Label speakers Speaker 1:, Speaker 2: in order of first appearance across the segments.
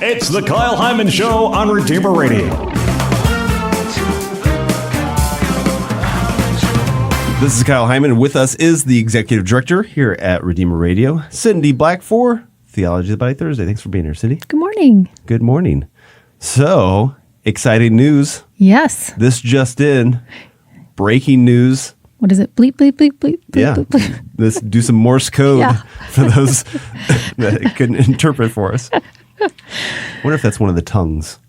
Speaker 1: It's the Kyle Hyman Show on Redeemer Radio.
Speaker 2: This is Kyle Hyman, and with us is the executive director here at Redeemer Radio, Cindy Black for Theology of the Body Thursday. Thanks for being here, Cindy.
Speaker 3: Good morning.
Speaker 2: Good morning. So, exciting news.
Speaker 3: Yes.
Speaker 2: This just in, breaking news.
Speaker 3: What is it? Bleep, bleep, bleep, bleep, bleep,
Speaker 2: Yeah.
Speaker 3: bleep, bleep.
Speaker 2: Let's do some Morse code for those that couldn't interpret for us. Wonder if that's one of the tongues.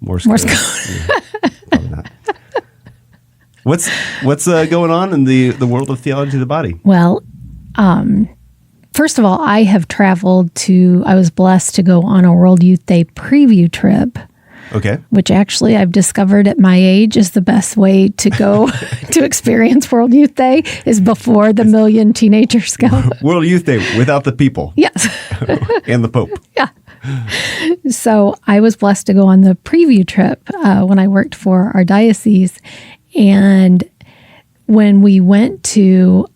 Speaker 2: Morse code. Yeah, probably not. What's going on in the world of theology of the body?
Speaker 3: Well, first of all, I was blessed to go on a World Youth Day preview trip.
Speaker 2: Okay.
Speaker 3: Which actually I've discovered at my age is the best way to go to experience World Youth Day is before the million teenagers go.
Speaker 2: World Youth Day without the people.
Speaker 3: Yes.
Speaker 2: And the Pope.
Speaker 3: Yeah. So I was blessed to go on the preview trip when I worked for our diocese. And when we went to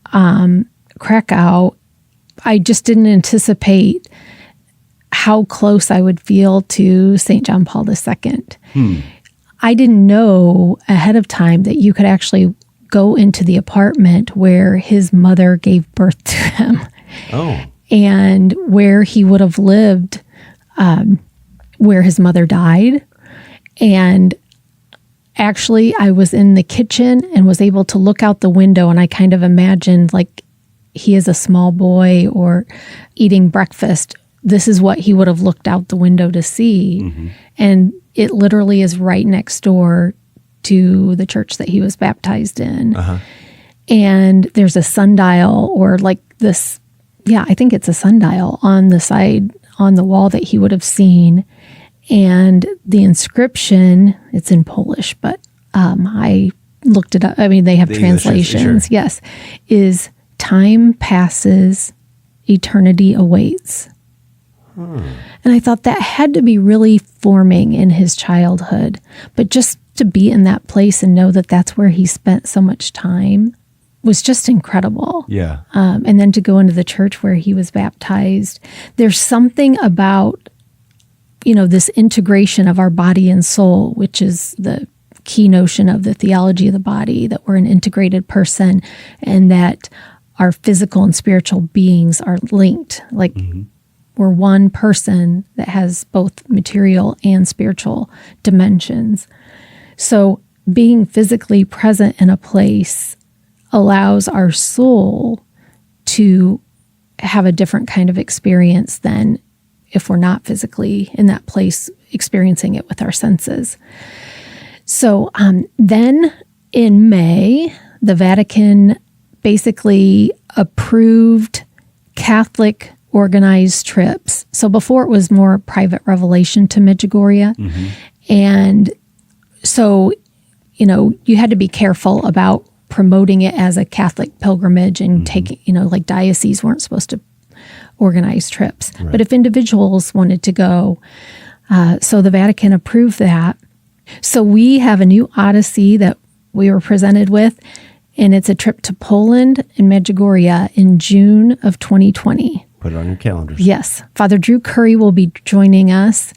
Speaker 3: Krakow, I just didn't anticipate how close I would feel to St. John Paul II. I didn't know ahead of time that you could actually go into the apartment where his mother gave birth to him.
Speaker 2: Oh.
Speaker 3: And where he would have lived, where his mother died. And actually, I was in the kitchen and was able to look out the window, and I kind of imagined like he is a small boy or eating breakfast. This is what he would have looked out the window to see. Mm-hmm. And it literally is right next door to the church that he was baptized in. Uh-huh. And there's a sundial or like this, I think it's a sundial on the side, on the wall that he would have seen. And the inscription, it's in Polish, but I looked it up. I mean, they have translations. Sure. Yes. Is time passes, eternity awaits. And I thought that had to be really forming in his childhood. But just to be in that place and know that that's where he spent so much time was just incredible.
Speaker 2: Yeah.
Speaker 3: And then to go into the church where he was baptized, there's something about, this integration of our body and soul, which is the key notion of the theology of the body, that we're an integrated person and that our physical and spiritual beings are linked. Like, we're one person that has both material and spiritual dimensions. So being physically present in a place allows our soul to have a different kind of experience than if we're not physically in that place experiencing it with our senses. So then in May, the Vatican basically approved Catholic organized trips. So before it was more private revelation to Medjugorje. Mm-hmm. And so, you had to be careful about promoting it as a Catholic pilgrimage and taking, like dioceses weren't supposed to organize trips. Right. But if individuals wanted to go, so the Vatican approved that. So we have a new odyssey that we were presented with, and it's a trip to Poland and Medjugorje in June of 2020.
Speaker 2: Put it on your calendars.
Speaker 3: Yes. Father Drew Curry will be joining us.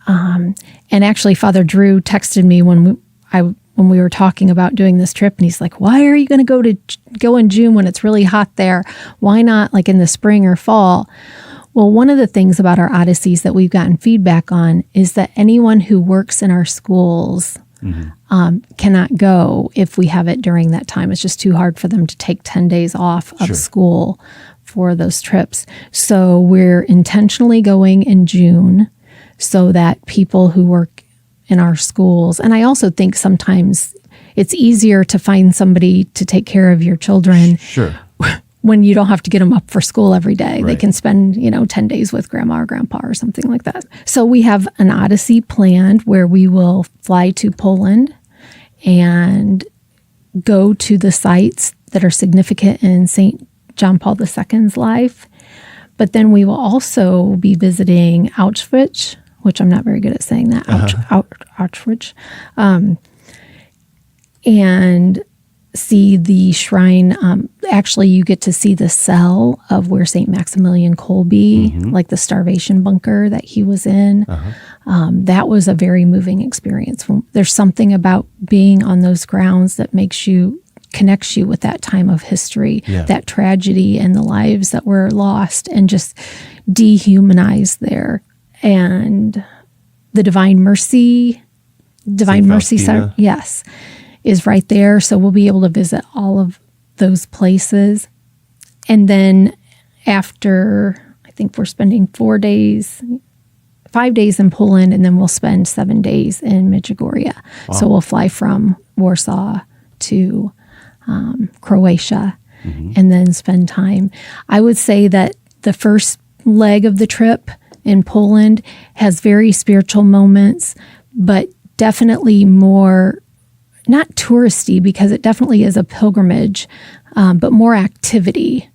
Speaker 3: And actually, Father Drew texted me when we were talking about doing this trip, and he's like, why are you going to go in June when it's really hot there? Why not like in the spring or fall? Well, one of the things about our odysseys that we've gotten feedback on is that anyone who works in our schools cannot go if we have it during that time. It's just too hard for them to take 10 days off of school for those trips. So we're intentionally going in June so that people who work in our schools, and I also think sometimes it's easier to find somebody to take care of your children when you don't have to get them up for school every day. Right. They can spend, 10 days with grandma or grandpa or something like that. So we have an odyssey planned where we will fly to Poland and go to the sites that are significant in St. John Paul II's life. But then we will also be visiting Auschwitz, which I'm not very good at saying that, Auschwitz. And see the shrine. Actually, you get to see the cell of where St. Maximilian Kolbe, like the starvation bunker that he was in. That was a very moving experience. There's something about being on those grounds that connects you with that time of history, that tragedy and the lives that were lost and just dehumanized there. And the Divine Mercy Center, yes, is right there. So we'll be able to visit all of those places. And then after, I think we're spending 5 days in Poland, and then we'll spend 7 days in Medjugorje. Wow. So we'll fly from Warsaw to Croatia and then spend time. I would say that the first leg of the trip in Poland has very spiritual moments, but definitely more, not touristy, because it definitely is a pilgrimage, but more activity.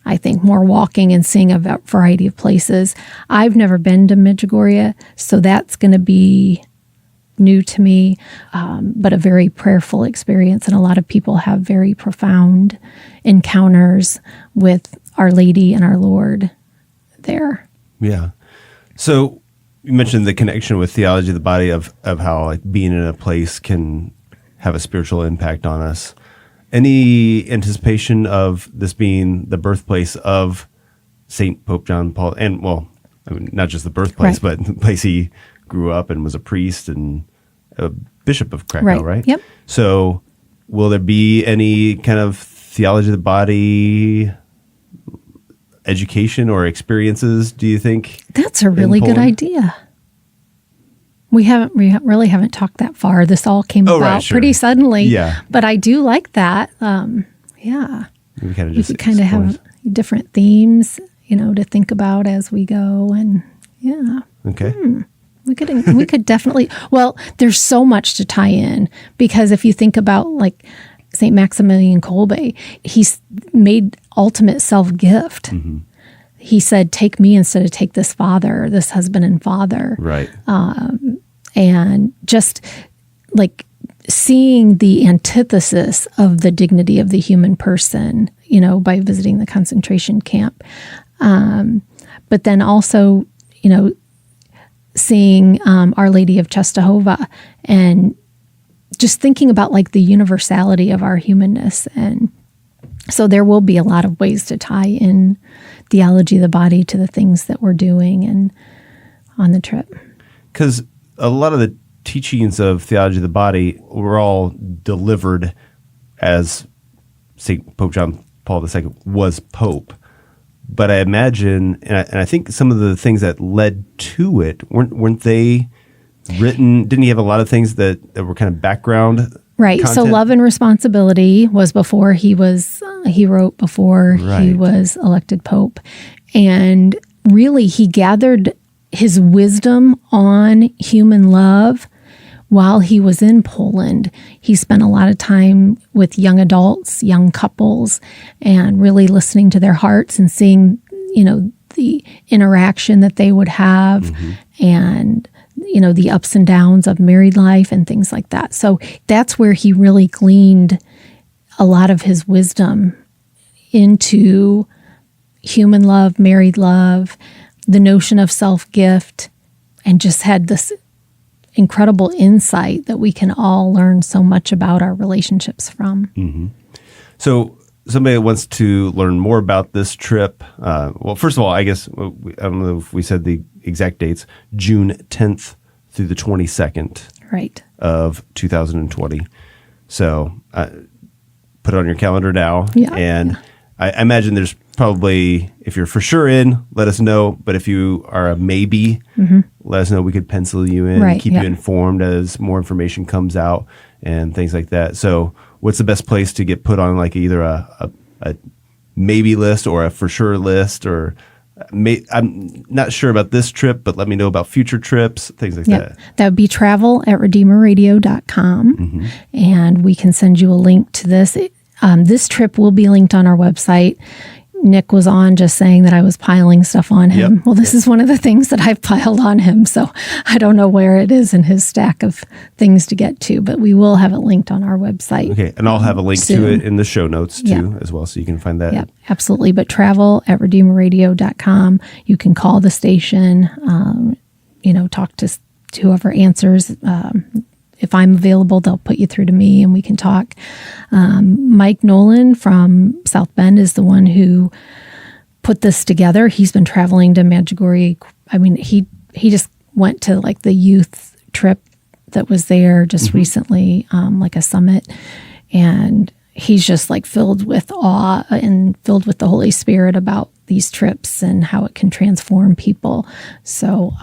Speaker 3: I think more walking and seeing a variety of places. I've never been to Medjugorje, so that's going to be new to me, but a very prayerful experience. And a lot of people have very profound encounters with Our Lady and our Lord there. Yeah.
Speaker 2: So you mentioned the connection with theology of the body, of how like being in a place can have a spiritual impact on us. Any anticipation of this being the birthplace of St. Pope John Paul, and well, I mean, not just the birthplace, but the place he grew up and was a priest and a bishop of Krakow, right?
Speaker 3: Yep.
Speaker 2: So will there be any kind of theology of the body education or experiences, do you think?
Speaker 3: That's a really good idea. We really haven't talked that far. This all came about pretty suddenly. Yeah. But I do like that. Yeah. We could kind of have different themes, to think about as we go. And yeah.
Speaker 2: Okay.
Speaker 3: We could definitely, well, there's so much to tie in, because if you think about like St. Maximilian Kolbe, he's made ultimate self-gift. He said, take me instead of take this husband and father.
Speaker 2: Right.
Speaker 3: And just like seeing the antithesis of the dignity of the human person, by visiting the concentration camp. But then also, seeing Our Lady of Czestochowa, and just thinking about like the universality of our humanness. And so there will be a lot of ways to tie in theology of the body to the things that we're doing and on the trip.
Speaker 2: Because a lot of the teachings of theology of the body were all delivered as St. Pope John Paul II was Pope. But I imagine, and I think some of the things that led to it, weren't they written? Didn't he have a lot of things that were kind of background?
Speaker 3: Right.
Speaker 2: Content?
Speaker 3: So Love and Responsibility was before he wrote before he was elected Pope. And really he gathered his wisdom on human love while he was in Poland. He spent a lot of time with young adults, young couples, and really listening to their hearts and seeing, the interaction that they would have and, the ups and downs of married life and things like that. So that's where he really gleaned a lot of his wisdom into human love, married love, the notion of self-gift, and just had this incredible insight that we can all learn so much about our relationships from.
Speaker 2: So somebody that wants to learn more about this trip, well, first of all, I guess, I don't know if we said the exact dates, June 10th through the 22nd of 2020. So put it on your calendar now.
Speaker 3: Yeah.
Speaker 2: And I imagine there's probably, if you're for sure in, let us know. But if you are a maybe, let us know. We could pencil you in, keep you informed as more information comes out and things like that. So what's the best place to get put on like either a maybe list or a for sure list? Or I'm not sure about this trip, but let me know about future trips, things like that.
Speaker 3: That would be travel@redeemerradio.com. And we can send you a link to this. This trip will be linked on our website. Nick was on just saying that I was piling stuff on him.
Speaker 2: Yep.
Speaker 3: Well, this is one of the things that I've piled on him. So I don't know where it is in his stack of things to get to, but we will have it linked on our website.
Speaker 2: Okay. And I'll have a link
Speaker 3: soon.
Speaker 2: to it in the show notes too, as well. So you can find that.
Speaker 3: Yep, absolutely. But travel@redeemerradio.com. You can call the station, talk to whoever answers. If I'm available, they'll put you through to me and we can talk. Mike Nolan from South Bend is the one who put this together. He's been traveling to Medjugorje. I mean, he just went to like the youth trip that was there just recently, like a summit. And he's just like filled with awe and filled with the Holy Spirit about these trips and how it can transform people. So,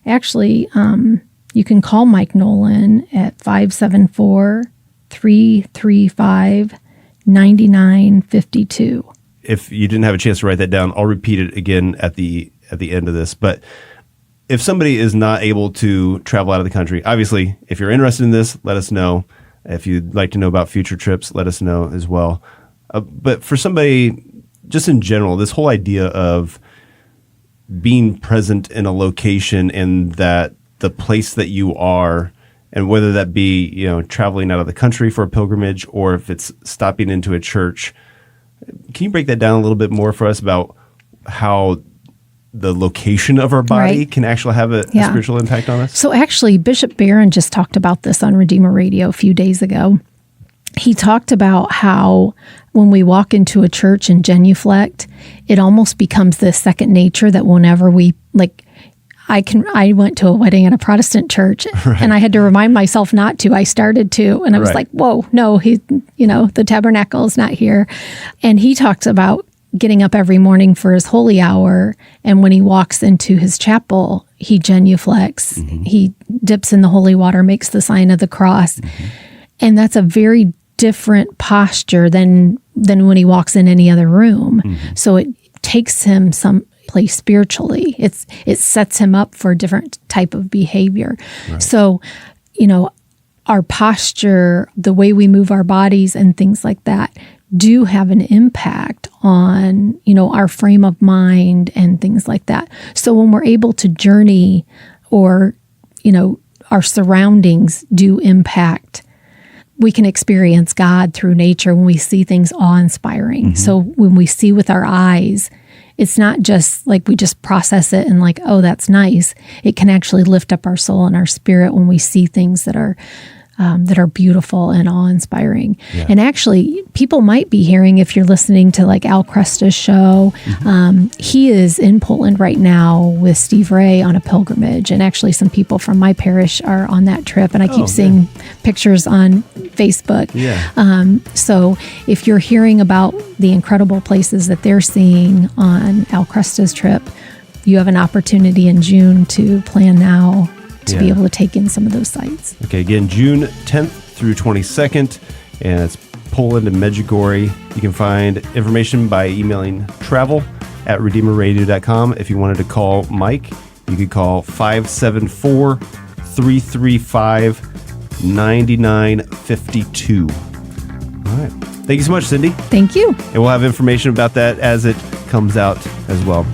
Speaker 3: actually, you can call Mike Nolan at 574-335-9952.
Speaker 2: If you didn't have a chance to write that down, I'll repeat it again at the end of this. But if somebody is not able to travel out of the country, obviously, if you're interested in this, let us know. If you'd like to know about future trips, let us know as well. But for somebody, just in general, this whole idea of being present in a location and that the place that you are, and whether that be, traveling out of the country for a pilgrimage or if it's stopping into a church, can you break that down a little bit more for us about how the location of our body can actually have a spiritual impact on us?
Speaker 3: So actually, Bishop Barron just talked about this on Redeemer Radio a few days ago. He talked about how when we walk into a church and genuflect, it almost becomes this second nature that whenever we I went to a wedding at a Protestant church and I had to remind myself not to. I started to, and I was like, whoa, no, the tabernacle is not here. And he talks about getting up every morning for his holy hour. And when he walks into his chapel, he genuflects, he dips in the holy water, makes the sign of the cross. And that's a very different posture than when he walks in any other room. So it takes him some place spiritually. It sets him up for a different type of behavior. So, our posture, the way we move our bodies and things like that do have an impact on, our frame of mind and things like that. So when we're able to journey or, our surroundings do impact, we can experience God through nature when we see things awe-inspiring. So when we see with our eyes, it's not just like we just process it and like, oh, that's nice. It can actually lift up our soul and our spirit when we see things that are beautiful and awe-inspiring. And actually, people might be hearing, if you're listening to like Al Kresta's show, he is in Poland right now with Steve Ray on a pilgrimage. And actually, some people from my parish are on that trip. And I keep seeing pictures on Facebook. So if you're hearing about the incredible places that they're seeing on Al Kresta's trip, you have an opportunity in June to plan now to be able to take in some of those sites.
Speaker 2: Okay, again, June 10th through 22nd, and it's Poland and Medjugorje. You can find information by emailing travel@redeemerradio.com. If you wanted to call Mike, you could call 574-335-9952. All right. Thank you so much, Cindy.
Speaker 3: Thank you.
Speaker 2: And we'll have information about that as it comes out as well.